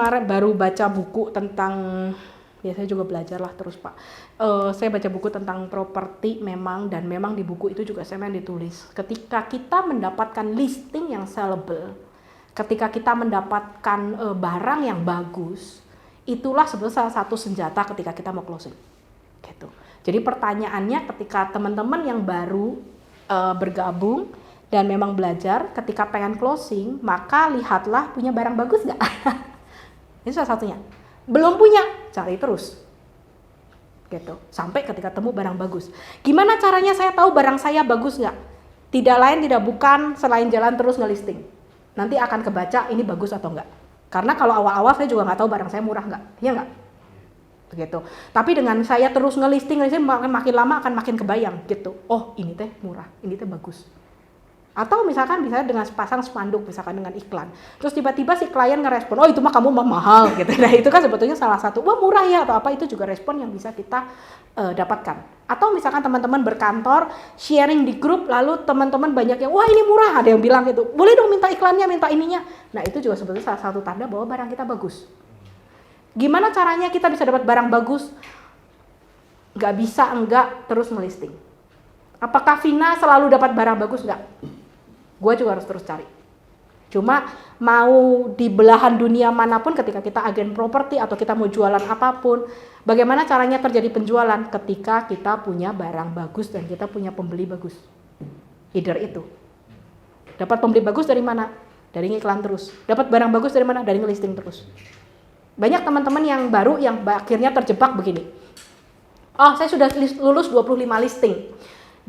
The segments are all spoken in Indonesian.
kemarin baru baca buku tentang, ya saya juga belajar lah terus Pak. Saya baca buku tentang properti memang, dan memang di buku itu juga saya ditulis. Ketika kita mendapatkan listing yang sellable, ketika kita mendapatkan barang yang bagus, itulah sebetulnya salah satu senjata ketika kita mau closing. Gitu. Jadi pertanyaannya ketika teman-teman yang baru bergabung dan memang belajar, ketika pengen closing, maka lihatlah punya barang bagus nggak? Ini salah satunya. Belum punya, cari terus. Gitu. Sampai ketika temu barang bagus. Gimana caranya saya tahu barang saya bagus nggak? Tidak lain tidak bukan selain jalan terus ngelisting. Nanti akan kebaca ini bagus atau enggak. Karena kalau awal-awal saya juga nggak tahu barang saya murah nggak, iya nggak? Begitu. Tapi dengan saya terus ngelisting makin lama akan makin kebayang gitu. Oh ini teh murah, ini teh bagus. Atau misalkan bisa dengan pasang spanduk, misalkan dengan iklan. Terus tiba-tiba si klien ngerespon, oh itu mah kamu mah mahal gitu. Nah itu kan sebetulnya salah satu, wah murah ya atau apa, itu juga respon yang bisa kita dapatkan. Atau misalkan teman-teman berkantor, sharing di grup, lalu teman-teman banyak yang, wah ini murah, ada yang bilang gitu, boleh dong minta iklannya, minta ininya. Nah itu juga sebetulnya salah satu tanda bahwa barang kita bagus. Gimana caranya kita bisa dapat barang bagus? Gak bisa enggak terus melisting. Apakah Vina selalu dapat barang bagus? Enggak. Gue juga harus terus cari. Cuma mau di belahan dunia manapun ketika kita agen properti atau kita mau jualan apapun, bagaimana caranya terjadi penjualan? Ketika kita punya barang bagus dan kita punya pembeli bagus. Either itu. Dapat pembeli bagus dari mana? Dari ngiklan terus. Dapat barang bagus dari mana? Dari ngelisting terus. Banyak teman-teman yang baru yang akhirnya terjebak begini. Oh, saya sudah lulus 25 listing.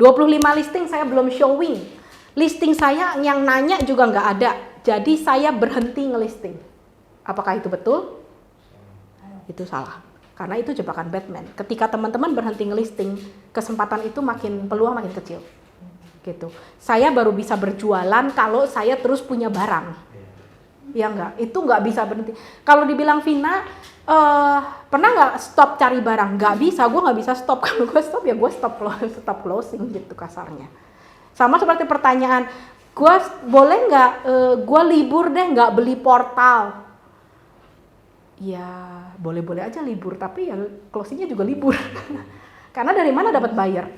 25 listing saya belum showing. Listing saya yang nanya juga nggak ada. Jadi saya berhenti ngelisting. Apakah itu betul? Itu salah. Karena itu jebakan Batman. Ketika teman-teman berhenti ngelisting, kesempatan itu peluang makin kecil. Gitu. Saya baru bisa berjualan kalau saya terus punya barang. Ya enggak, itu nggak bisa berhenti. Kalau dibilang Vina, pernah nggak stop cari barang? Nggak bisa, gue nggak bisa stop. Kalau gue stop ya gue stop closing gitu kasarnya. Sama seperti pertanyaan, gue boleh nggak, gue libur deh nggak beli portal? Ya boleh-boleh aja libur, tapi ya closingnya juga libur. Karena dari mana dapat buyer?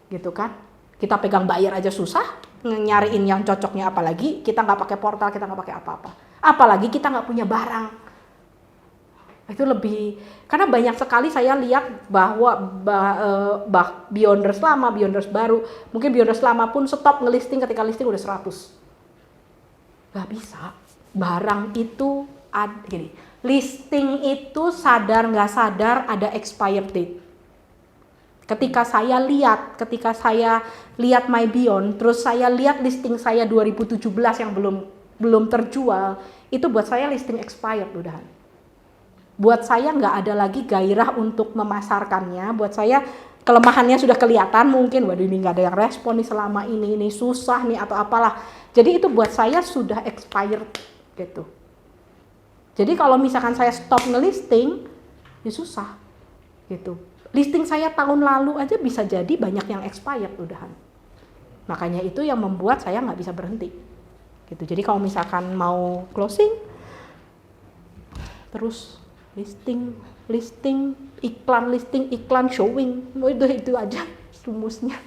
Gitu kan? Kita pegang buyer aja susah, nyariin yang cocoknya, apalagi kita nggak pakai portal, kita nggak pakai apa-apa. Apalagi kita nggak punya barang. Itu lebih, karena banyak sekali saya lihat bahwa Beyonders lama, Beyonders baru, mungkin Beyonders lama pun stop ngelisting ketika listing udah 100. Gak bisa. Barang itu gini, listing itu sadar nggak sadar ada expired date. Ketika saya lihat My Beyond, terus saya lihat listing saya 2017 yang belum terjual, itu buat saya listing expired udahan. Buat saya nggak ada lagi gairah untuk memasarkannya. Buat saya kelemahannya sudah kelihatan mungkin. Waduh ini nggak ada yang respon nih selama ini susah nih atau apalah. Jadi itu buat saya sudah expired gitu. Jadi kalau misalkan saya stop ngelisting, ya susah gitu. Listing saya tahun lalu aja bisa jadi banyak yang expired udahan. Makanya itu yang membuat saya nggak bisa berhenti. Gitu. Jadi kalau misalkan mau closing, terus listing, iklan showing, itu aja rumusnya.